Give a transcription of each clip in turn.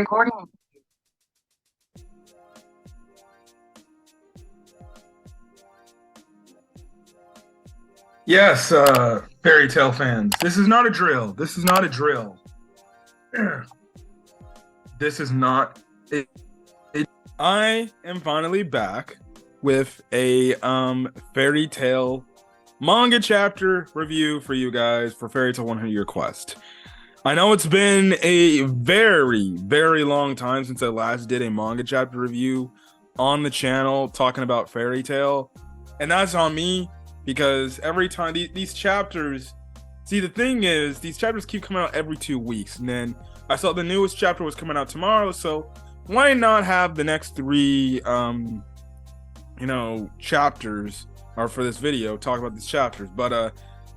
Recording. Yes, fairy tale fans. This is not a drill. This is not a drill. This is not it. I am finally back with a fairy tale manga chapter review for you guys for Fairy Tale 100 Year Quest. I know it's been a very, very long time since I last did a manga chapter review on the channel talking about Fairy Tale, and that's on me. Because every time these chapters, see, the thing is, these chapters keep coming out every 2 weeks, and then I saw the newest chapter was coming out tomorrow, so why not have the next three chapters, or for this video, talk about these chapters. But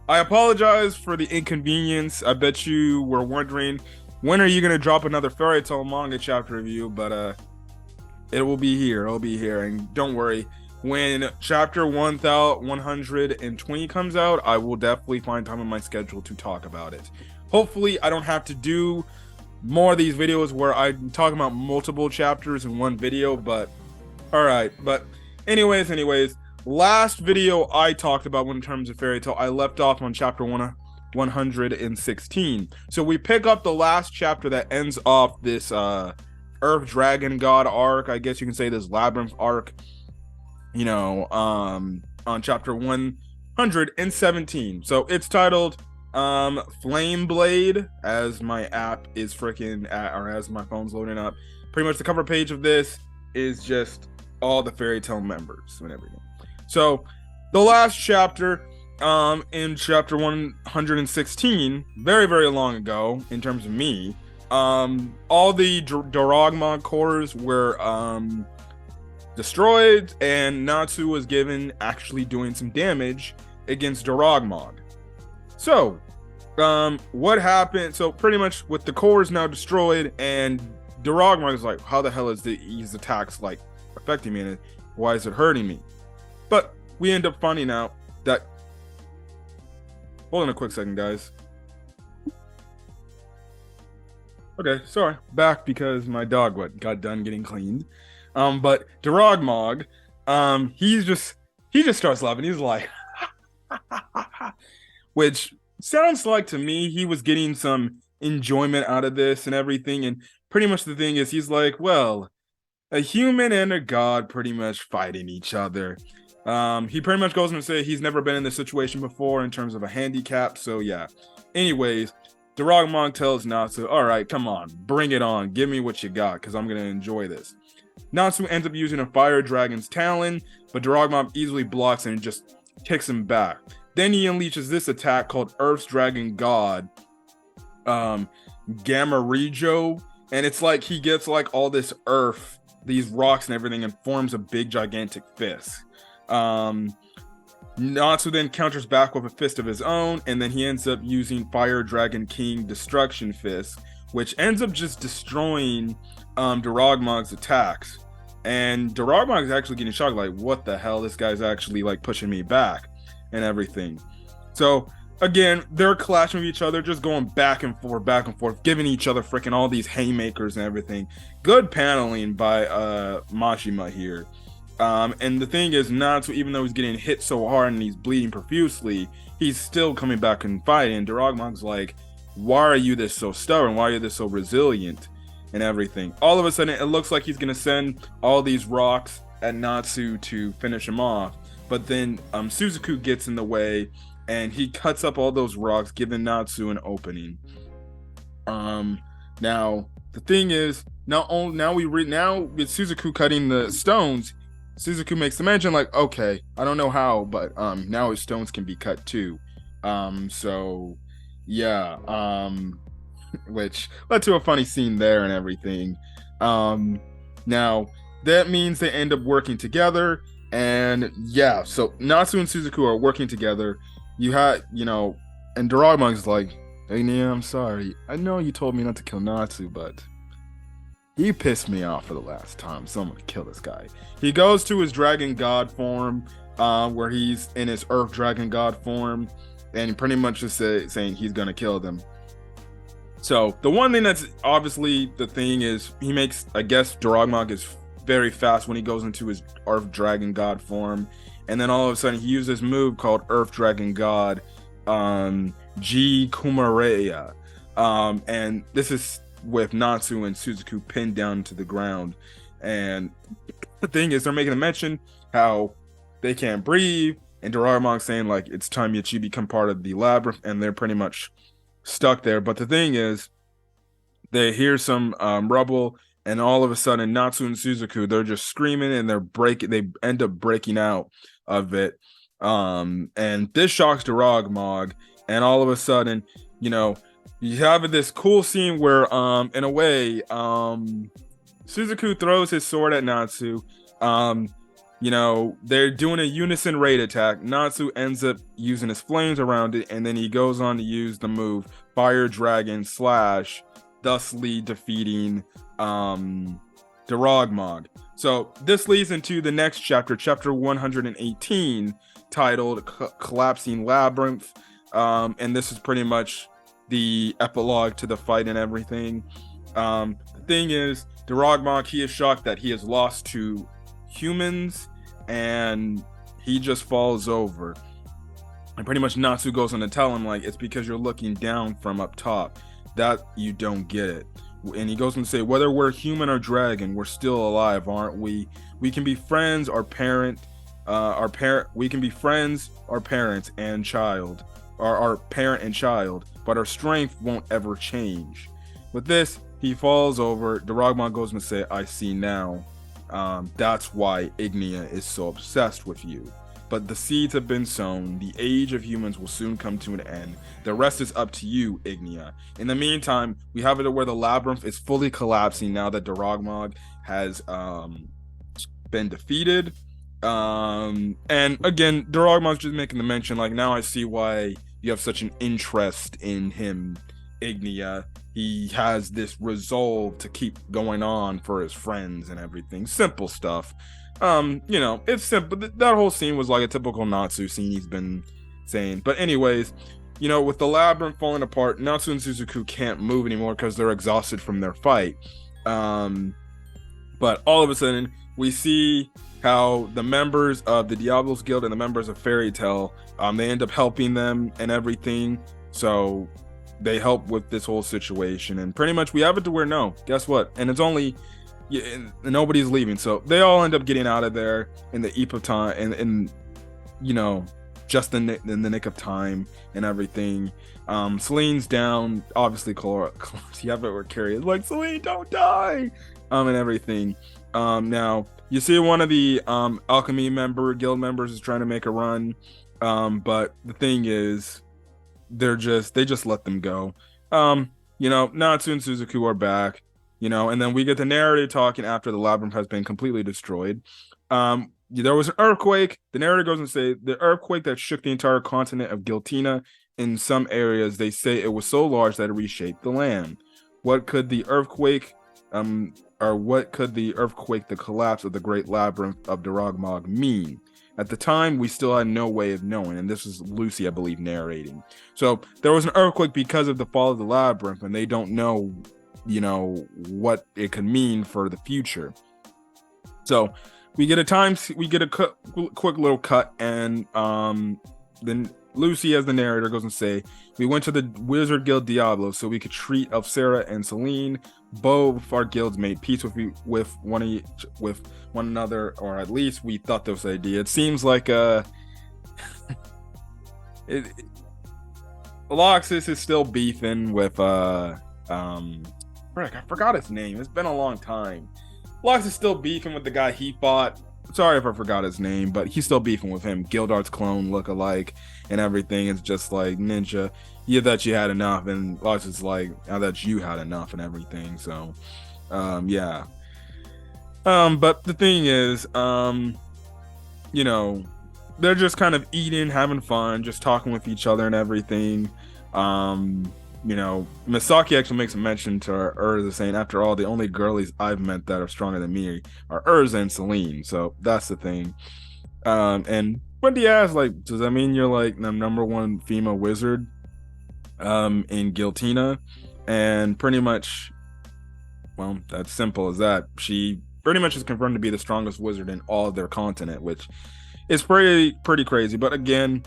I apologize for the inconvenience. I bet you were wondering, when are you gonna drop another Fairy Tale manga chapter review? But it will be here. It'll be here, and don't worry. When chapter 1120 comes out, I will definitely find time in my schedule to talk about it. Hopefully, I don't have to do more of these videos where I'm talking about multiple chapters in one video, but alright. But anyways, last video I talked about in terms of Fairy Tale, I left off on chapter 116. So we pick up the last chapter that ends off this Earth Dragon God arc. I guess you can say this Labyrinth arc. On chapter 117. So it's titled Flame Blade, as my app is or as my phone's loading up. Pretty much the cover page of this is just all the Fairy Tale members and everything. So the last chapter, in chapter 116, very, very long ago, in terms of me, all the Doragmag cores were destroyed, and Natsu was given actually doing some damage against Doragmag. So, what happened? So pretty much with the cores now destroyed, and Doragmag is like, how the hell is these attacks like affecting me, and why is it hurting me? But we end up finding out that. Hold on a quick second, guys. Okay, sorry, back because my dog got done getting cleaned. But Doragmag, he just starts laughing. He's like, which sounds like to me he was getting some enjoyment out of this and everything. And pretty much the thing is, he's like, well, a human and a god pretty much fighting each other. He pretty much goes on to say he's never been in this situation before in terms of a handicap. So yeah. Anyways, Doragmag tells Natsu, all right, come on, bring it on. Give me what you got, because I'm going to enjoy this. Natsu ends up using a fire dragon's talon, but Doragmag easily blocks and just kicks him back. Then he unleashes this attack called Earth's Dragon God, Gamarijo, and it's like he gets like all this earth, these rocks and everything, and forms a big gigantic fist. Natsu then counters back with a fist of his own, and then he ends up using Fire Dragon King Destruction Fist, which ends up just destroying Doragmag's attacks. And Doragmag is actually getting shocked, like, what the hell? This guy's actually like pushing me back and everything. So again, they're clashing with each other, just going back and forth, giving each other freaking all these haymakers and everything. Good paneling by Mashima here. And the thing is, Natsu, even though he's getting hit so hard and he's bleeding profusely, he's still coming back and fighting. And Doragmag's like, why are you this so stubborn? Why are you this so resilient? And everything. All of a sudden, it looks like he's gonna send all these rocks at Natsu to finish him off. But then Suzaku gets in the way, and he cuts up all those rocks, giving Natsu an opening. Now the thing is, now with Suzaku cutting the stones, Suzaku makes the mention like, okay, I don't know how, but now his stones can be cut too. So yeah. Which led to a funny scene there and everything. Now that means they end up working together, and yeah, so Natsu and Suzaku are working together. And Doragmag's like, hey Nia, I'm sorry. I know you told me not to kill Natsu, but he pissed me off for the last time, so I'm gonna kill this guy. He goes to his dragon god form, where he's in his earth dragon god form, and pretty much just saying he's gonna kill them. So the one thing that's obviously the thing is he makes, I guess, Doragmag is very fast when he goes into his Earth Dragon God form, and then all of a sudden he uses this move called Earth Dragon God, G Kumareya, and this is with Natsu and Suzaku pinned down to the ground. And the thing is, they're making a mention how they can't breathe, and Doragmag saying like it's time that you become part of the labyrinth, and they're pretty much stuck there. But the thing is, they hear some rubble, and all of a sudden Natsu and Suzaku, they're just screaming, and they end up breaking out of it. And this shocks Doragmag, and all of a sudden, you have this cool scene where in a way Suzaku throws his sword at Natsu. They're doing a unison raid attack. Natsu ends up using his flames around it, and then he goes on to use the move Fire Dragon Slash, thusly defeating Doragmag. So this leads into the next chapter, chapter 118, titled Collapsing Labyrinth. And this is pretty much the epilogue to the fight and everything. The thing is, Doragmag, he is shocked that he has lost to humans, and he just falls over. And pretty much Natsu goes on to tell him, like, it's because you're looking down from up top that you don't get it. And he goes on to say, whether we're human or dragon, we're still alive, aren't we? We can be friends, we can be friends, our parents and child, or our parent and child, but our strength won't ever change. With this, he falls over. Doragmag goes on to say, I see now. That's why Ignia is so obsessed with you. But the seeds have been sown. The age of humans will soon come to an end. The rest is up to you, Ignia. In the meantime, we have it where the labyrinth is fully collapsing now that Doragmag has been defeated. And again, Doragmag's just making the mention, like, now I see why you have such an interest in him, Ignia. He has this resolve to keep going on for his friends and everything. Simple stuff. It's simple. That whole scene was like a typical Natsu scene he's been saying. But anyways, with the labyrinth falling apart, Natsu and Suzaku can't move anymore because they're exhausted from their fight. But all of a sudden, we see how the members of the Diablos Guild and the members of Fairy Tail, they end up helping them and everything. So they help with this whole situation, and pretty much we have it to where, no, guess what? And it's only nobody's leaving, so they all end up getting out of there in the eve of time, and just in the nick of time and everything. Celine's down, obviously. You have it where Carrie is like, Celine, don't die, and everything. Now you see one of the alchemy guild members is trying to make a run, but the thing is, they just let them go. Natsu and Suzaku are back, and then we get the narrator talking after the labyrinth has been completely destroyed. There was an earthquake. The narrator goes and say the earthquake that shook the entire continent of Giltina. In some areas, they say it was so large that it reshaped the land. What could the earthquake, the collapse of the great labyrinth of Doragmag mean? At the time, we still had no way of knowing, and this is Lucy, I believe, narrating. So there was an earthquake because of the fall of the labyrinth, and they don't know, what it could mean for the future. So we get a quick little cut, and then Lucy, as the narrator, goes and say, we went to the Wizard Guild Diablo so we could treat Elfsera and Celine. Both our guilds made peace with one another, or at least we thought that was the idea. It seems like Loxus is still beefing with I forgot his name. It's been a long time. Loxus is still beefing with the guy he fought. Sorry if I forgot his name, but he's still beefing with him. Gildart's clone look-alike and everything. It's just like, Ninja, you thought you had enough, and Loxus is like, I thought you had enough and everything. So yeah. But the thing is, they're just kind of eating, having fun, just talking with each other and everything. Misaki actually makes a mention to Urza, saying, after all, the only girlies I've met that are stronger than me are Urza and Celine. So that's the thing. And Wendy asks, like, does that mean you're like the number one female wizard in Giltina? And pretty much, well, that's simple as that. She pretty much is confirmed to be the strongest wizard in all of their continent, which is pretty crazy. But again,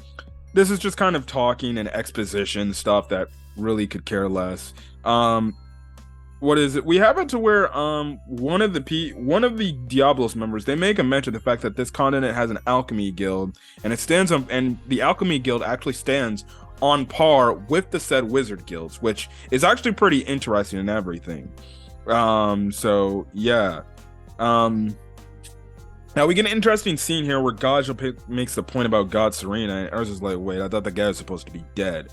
this is just kind of talking and exposition stuff that really could care less. What is it? We have it to where one of the Diablos members, they make a mention of the fact that this continent has an alchemy guild, and it stands on, and the alchemy guild actually stands on par with the said wizard guilds, which is actually pretty interesting and everything. So yeah. Now we get an interesting scene here where Gajal makes the point about God Serena, and Urza's like, wait, I thought the guy was supposed to be dead.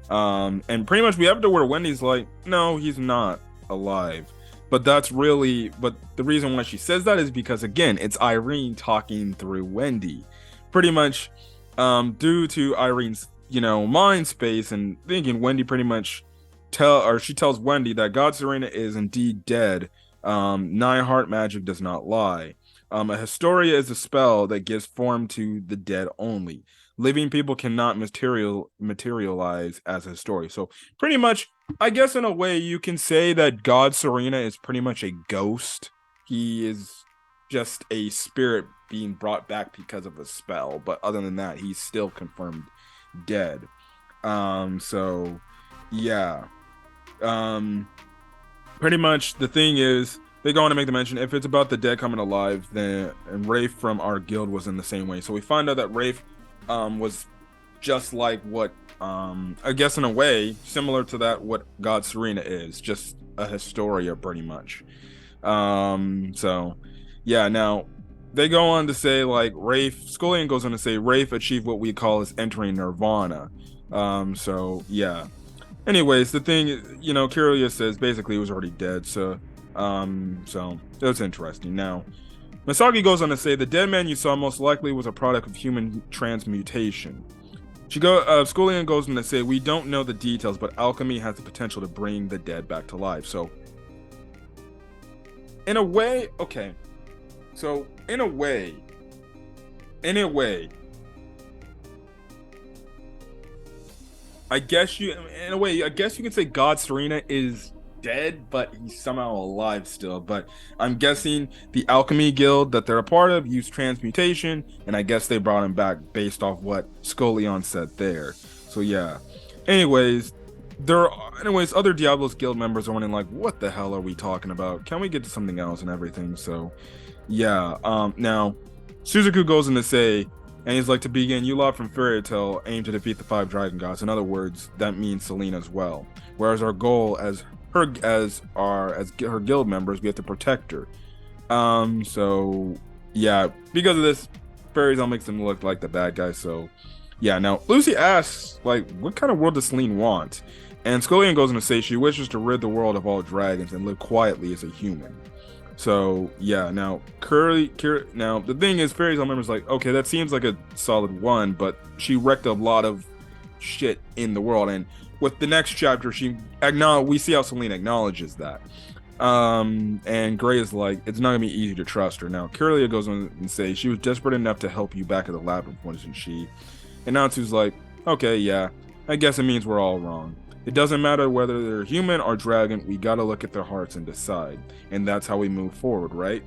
And pretty much we have to where Wendy's like, no, he's not alive. But the reason why she says that is because, again, it's Irene talking through Wendy. Pretty much due to Irene's, mind space and thinking, Wendy pretty much she tells Wendy that God Serena is indeed dead. Nine heart magic does not lie. A Historia is a spell that gives form to the dead only. Living people cannot materialize as a Historia. So pretty much, I guess in a way, you can say that God Serena is pretty much a ghost. He is just a spirit being brought back because of a spell. But other than that, he's still confirmed dead. So yeah. Pretty much the thing is, they go on to make the mention, if it's about the dead coming alive, then and Rafe from our guild was in the same way. So we find out that Rafe was just like what I guess in a way similar to that what God Serena is, just a Historia pretty much. So yeah, now they go on to say like Scullion goes on to say Rafe achieved what we call as entering Nirvana. So yeah. Anyways, the thing, Kyria says basically he was already dead, so that's interesting. Now, Misaki goes on to say the dead man you saw most likely was a product of human transmutation. Scullion goes on to say we don't know the details, but alchemy has the potential to bring the dead back to life. So, in a way, okay. So, in a way, I guess you can say God Serena is dead, but he's somehow alive still. But I'm guessing the Alchemy Guild that they're a part of used transmutation, and I guess they brought him back based off what Scullion said there. So yeah. Anyways, other Diablos Guild members are wondering like, what the hell are we talking about? Can we get to something else and everything? So yeah. Now Suzaku goes in to say, and he's like, to begin, you lot from Fairy Tail aim to defeat the 5 dragon gods. In other words, that means Selena as well. Whereas our goal as her guild members, we have to protect her. So yeah, because of this, Fairy Tail makes them look like the bad guy. So yeah, now Lucy asks, like, what kind of world does Selene want? And Scullion goes on to say she wishes to rid the world of all dragons and live quietly as a human. So yeah, now now the thing is, Fairy Tail members like, okay, that seems like a solid one, but she wrecked a lot of shit in the world, and with the next chapter, we see how Selena acknowledges that. And Gray is like, it's not gonna be easy to trust her. Now Kyria goes on and say she was desperate enough to help you back at the labyrinth, wasn't she? And Natsu's like, okay, yeah, I guess it means we're all wrong. It doesn't matter whether they're human or dragon, we gotta look at their hearts and decide. And that's how we move forward, right?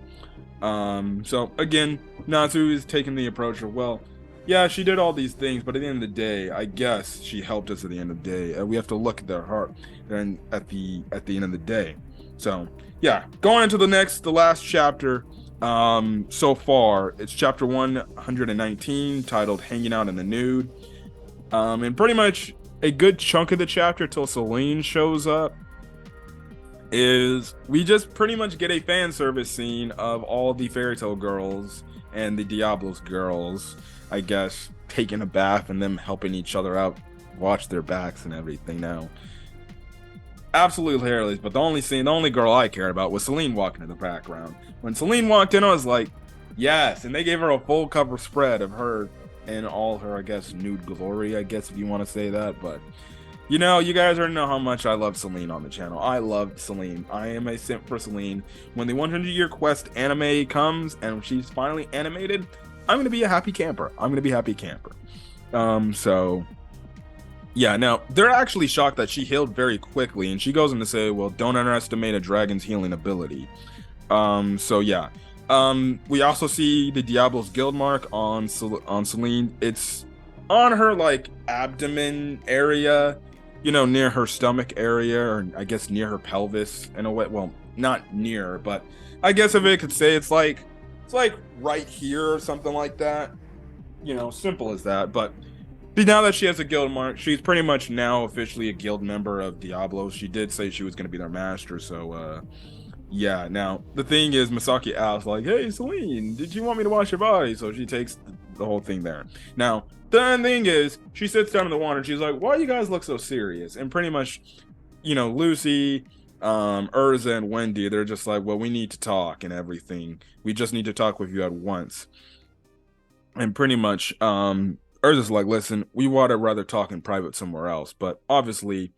So again, Natsu is taking the approach of, well, yeah, she did all these things, but at the end of the day, I guess she helped us at the end of the day. We have to look at their heart and at the end of the day. So yeah, going into the last chapter, so far, it's chapter 119, titled Hanging Out in the Nude. And pretty much a good chunk of the chapter till Selene shows up is we just pretty much get a fan service scene of all the Fairy Tail girls and the Diablos girls, I guess, taking a bath and them helping each other out, watch their backs and everything. Now, absolutely hilarious, but the only girl I cared about was Selene walking in the background. When Selene walked in, I was like, yes, and they gave her a full cover spread of her in all her, I guess, nude glory, I guess, if you want to say that. But you guys already know how much I love Selene on the channel. I love Selene. I am a simp for Selene. When the 100-year quest anime comes and she's finally animated, I'm gonna be a happy camper. So Yeah, now they're actually shocked that she healed very quickly, and she goes on to say, "Well, don't underestimate a dragon's healing ability." So yeah. We also see the Diablo's guild mark on Celine. It's on her like abdomen area, near her stomach area, or I guess near her pelvis in a way. Well, not near, but I guess if it could say it's like right here or something like that. Simple as that. But now that she has a guild mark, she's pretty much now officially a guild member of Diablo. She did say she was going to be their master, so yeah. Now the thing is, Misaki asks like, "Hey, Celine, did you want me to wash your body?" So she takes the whole thing there. Now the thing is, she sits down in the water and she's like, "Why you guys look so serious?" And pretty much, Lucy, Urza, and Wendy, they're just like, "Well, we need to talk and everything. We just need to talk with you at once." And pretty much, Urza's like, "Listen, we would rather talk in private somewhere else, but obviously,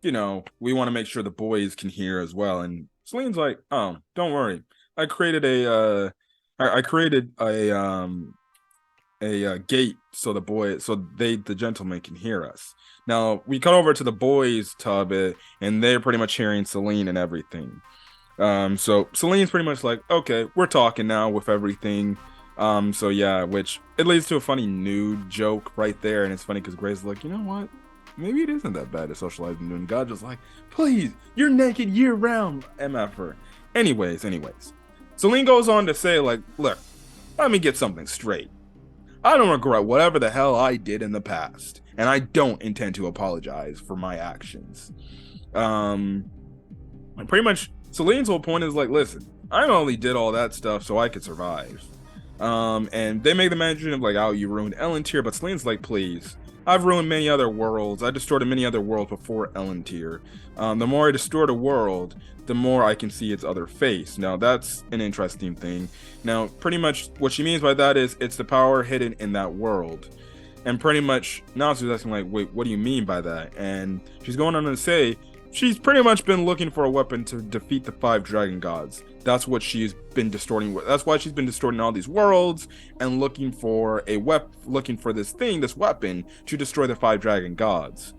we want to make sure the boys can hear as well." And Celine's like, "Oh, don't worry. I created I created a gate so the gentlemen can hear us." Now we cut over to the boys' tub, and they're pretty much hearing Celine and everything. So Celine's pretty much like, "Okay, we're talking now with everything." So yeah, which it leads to a funny nude joke right there, and it's funny because Gray's like, "You know what? Maybe it isn't that bad to socialize nude." And God just like, "Please, you're naked year round, MFer." Anyways. Celine goes on to say, like, "Look, let me get something straight. I don't regret whatever the hell I did in the past, and I don't intend to apologize for my actions." And pretty much Celine's whole point is like, "Listen, I only did all that stuff so I could survive." And they make the mention of like, "Oh, you ruined Elentier," but Celine's like, "Please, I've ruined many other worlds. I distorted many other worlds before Elentier. The more I distort a world, the more I can see its other face." Now, that's an interesting thing. Now, pretty much what she means by that is it's the power hidden in that world. And pretty much Natsu's asking like, "Wait, what do you mean by that?" And she's going on to say she's pretty much been looking for a weapon to defeat the 5 dragon gods. That's what she's been distorting. That's why she's been distorting all these worlds and looking for this weapon to destroy the 5 dragon gods.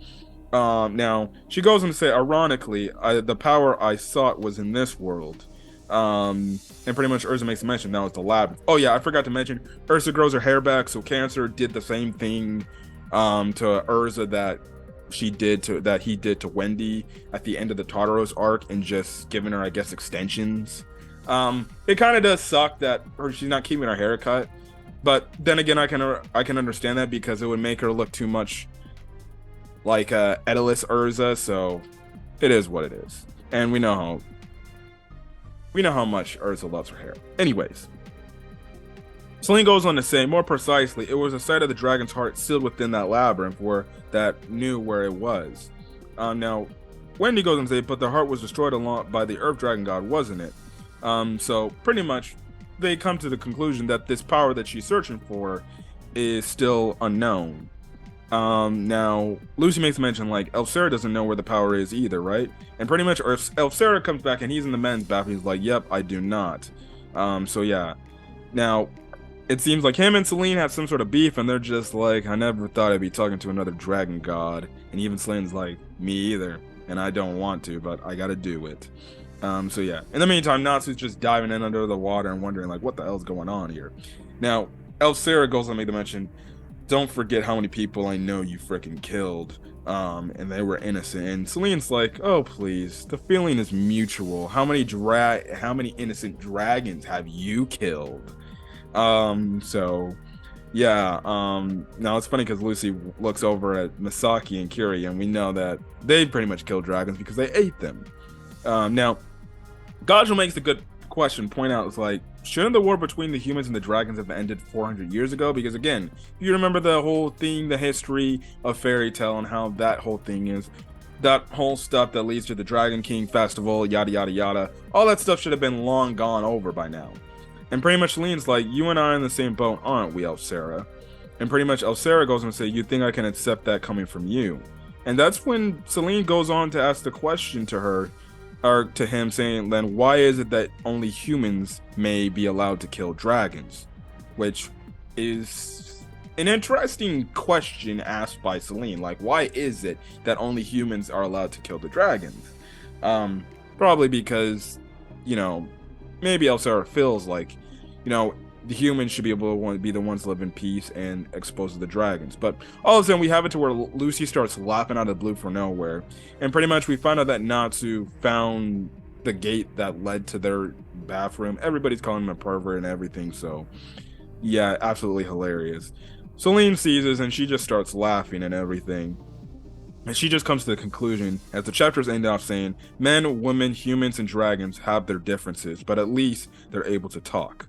Now she goes on to say, ironically, the power I sought was in this world. And pretty much Urza makes a mention that was the lab. Oh yeah, I forgot to mention Urza grows her hair back, so Cancer did the same thing to Urza that he did to Wendy at the end of the Tartaros arc, and just giving her, I guess, extensions. It kind of does suck that she's not keeping her haircut, but then again, I can understand that because it would make her look too much like Edilus Urza. So it is what it is, and we know how much Urza loves her hair. Anyways, Celine goes on to say, more precisely, it was the sight of the dragon's heart sealed within that labyrinth that knew where it was. Now, Wendy goes on to say, but the heart was destroyed along by the Earth Dragon God, wasn't it? So pretty much, they come to the conclusion that this power that she's searching for is still unknown. Now, Lucy makes mention, like, Elsera doesn't know where the power is either, right? And pretty much, or if Elsera comes back and he's in the men's bathroom, he's like, yep, I do not. So yeah. Now, it seems like him and Celine have some sort of beef, and they're just like, I never thought I'd be talking to another dragon god. And even Celine's like, me either. And I don't want to, but I gotta do it. So yeah. In the meantime, Natsu's just diving in under the water and wondering, like, what the hell's going on here? Now, Elsera goes on to make the mention, don't forget how many people I know you freaking killed. And they were innocent. And Celine's like, oh, please. The feeling is mutual. How many innocent dragons have you killed? So yeah, now it's funny because Lucy looks over at Misaki and Kiri, and we know that they pretty much killed dragons because they ate them. Now Gajo makes a good question point out, it's like, shouldn't the war between the humans and the dragons have ended 400 years ago? Because again, you remember the whole thing, the history of Fairy Tail and how that whole thing is, that whole stuff that leads to the Dragon King festival, yada yada yada, all that stuff should have been long gone over by now. And pretty much Celine's like, you and I are in the same boat, aren't we, Elsera? And pretty much Elsera goes on to say, you think I can accept that coming from you? And that's when Celine goes on to ask the question to her, or to him, saying, then why is it that only humans may be allowed to kill dragons? Which is an interesting question asked by Celine. Like, why is it that only humans are allowed to kill the dragons? Probably because, you know, maybe Elsera feels like, you know, the humans should be able to be the ones to live in peace and expose to the dragons. But all of a sudden, we have it to where Lucy starts laughing out of the blue for nowhere. And pretty much we find out that Natsu found the gate that led to their bathroom. Everybody's calling him a pervert and everything. So, yeah, absolutely hilarious. Celine sees this and she just starts laughing and everything. And she just comes to the conclusion, as the chapters end off saying, men, women, humans, and dragons have their differences, but at least they're able to talk.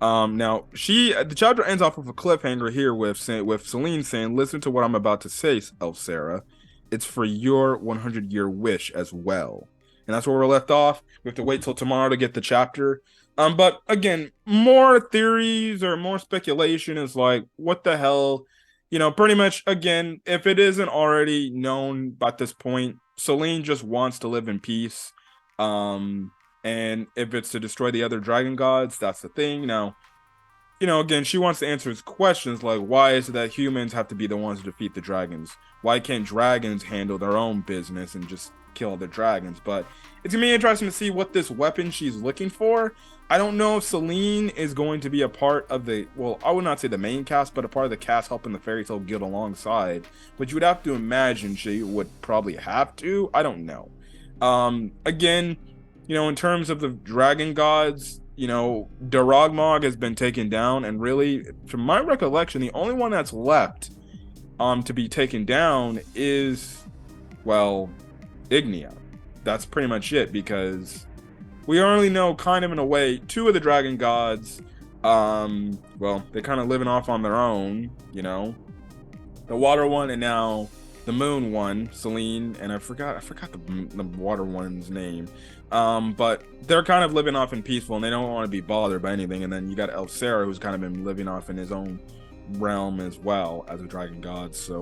Now, the chapter ends off with a cliffhanger here with Celine saying, listen to what I'm about to say, Elsera. It's for your 100-year wish as well. And that's where we're left off. We have to wait till tomorrow to get the chapter. But again, more theories or more speculation is like, what the hell? You know, pretty much, again, if it isn't already known by this point, Celine just wants to live in peace. And if it's to destroy the other dragon gods, that's the thing. Now, you know, again, she wants to answer his questions like, why is it that humans have to be the ones to defeat the dragons? Why can't dragons handle their own business and just kill the dragons? But it's gonna be interesting to see what this weapon she's looking for. I don't know if Celine is going to be a part of the, well, I would not say the main cast, but a part of the cast helping the Fairy Tail Guild alongside. But you would have to imagine she would probably have to. I don't know. Again, you know, in terms of the dragon gods, you know, Doragmag has been taken down, and really, from my recollection, the only one that's left to be taken down is, well, Ignia. That's pretty much it, because we only know, kind of in a way, two of the dragon gods. Well, they're kind of living off on their own, you know. The water one and now the moon one, Celine, and I forgot the water one's name. But they're kind of living off in peaceful, and they don't want to be bothered by anything. And then you got Elsera, who's kind of been living off in his own realm as well as a dragon god. So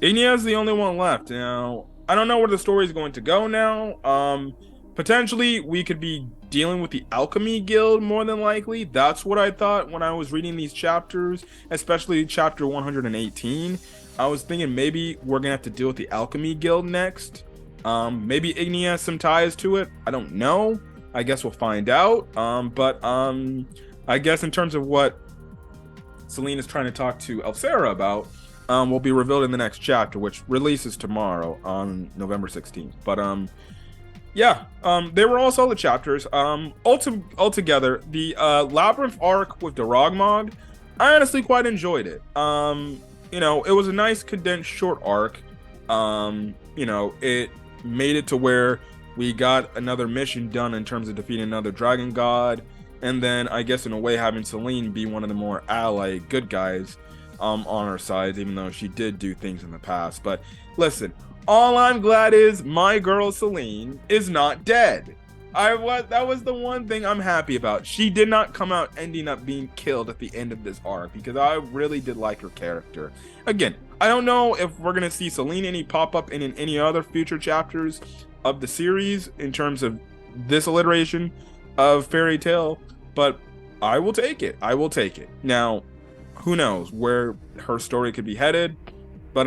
Ignia is the only one left. Now, I don't know where the story is going to go now. Potentially, we could be dealing with the Alchemy Guild more than likely. That's what I thought when I was reading these chapters, especially chapter 118. I was thinking maybe we're going to have to deal with the Alchemy Guild next. Maybe Ignia has some ties to it. I don't know. I guess we'll find out. But I guess in terms of what Celine is trying to talk to Elsera about, will be revealed in the next chapter, which releases tomorrow on November 16th. But yeah, they were all solid chapters. Altogether, the Labyrinth arc with Doragmag, I honestly quite enjoyed it. You know, it was a nice condensed short arc. You know, it made it to where we got another mission done in terms of defeating another dragon god, and then I guess in a way having Celine be one of the more ally good guys on our side, even though she did do things in the past. But listen, all I'm glad is my girl Celine is not dead. That was the one thing I'm happy about. She did not come out ending up being killed at the end of this arc, because I really did like her character. Again, I don't know if we're gonna see Celine pop up in any other future chapters of the series in terms of this iteration of Fairy Tail, but I will take it. I will take it. Now, who knows where her story could be headed, but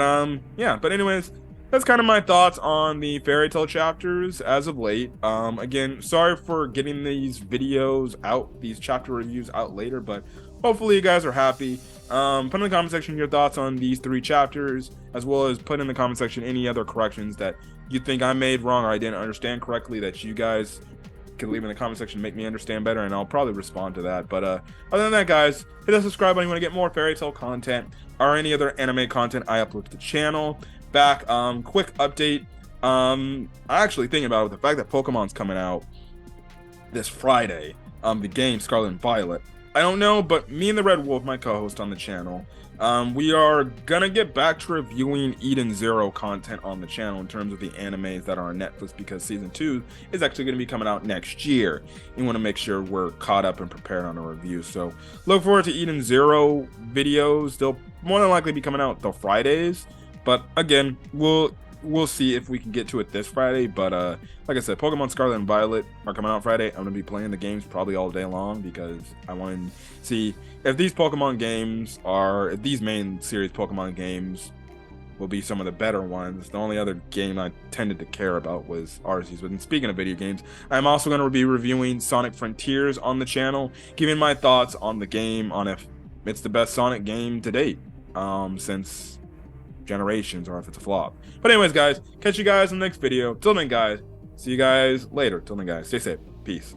yeah. But anyways, that's kind of my thoughts on the Fairy Tail chapters as of late. Again, sorry for getting these videos out, these chapter reviews out later, but hopefully you guys are happy. Put in the comment section your thoughts on these 3 chapters, as well as put in the comment section any other corrections that you think I made wrong or I didn't understand correctly, that you guys can leave in the comment section to make me understand better, and I'll probably respond to that. But other than that, guys, hit that subscribe button if you want to get more Fairy Tail content or any other anime content I upload to the channel. Back, quick update. I actually thinking about it, the fact that Pokemon's coming out this Friday, the game Scarlet and Violet. I don't know, but me and the Red Wolf, my co-host on the channel, we are gonna get back to reviewing Eden Zero content on the channel in terms of the animes that are on Netflix, because season 2 is actually going to be coming out next year. You want to make sure we're caught up and prepared on a review. So look forward to Eden Zero videos. They'll more than likely be coming out the Fridays, but again, we'll see if we can get to it this Friday. But like I said, Pokemon Scarlet and Violet are coming out Friday. I'm gonna be playing the games probably all day long, because I want to see if these Pokemon games are, if these main series Pokemon games will be some of the better ones. The only other game I tended to care about was Arceus. But speaking of video games, I'm also going to be reviewing Sonic Frontiers on the channel, giving my thoughts on the game, on if it's the best Sonic game to date since Generations, or if it's a flop. But anyways, guys, catch you guys in the next video. Till then, guys, see you guys later. Till then, guys, stay safe. Peace.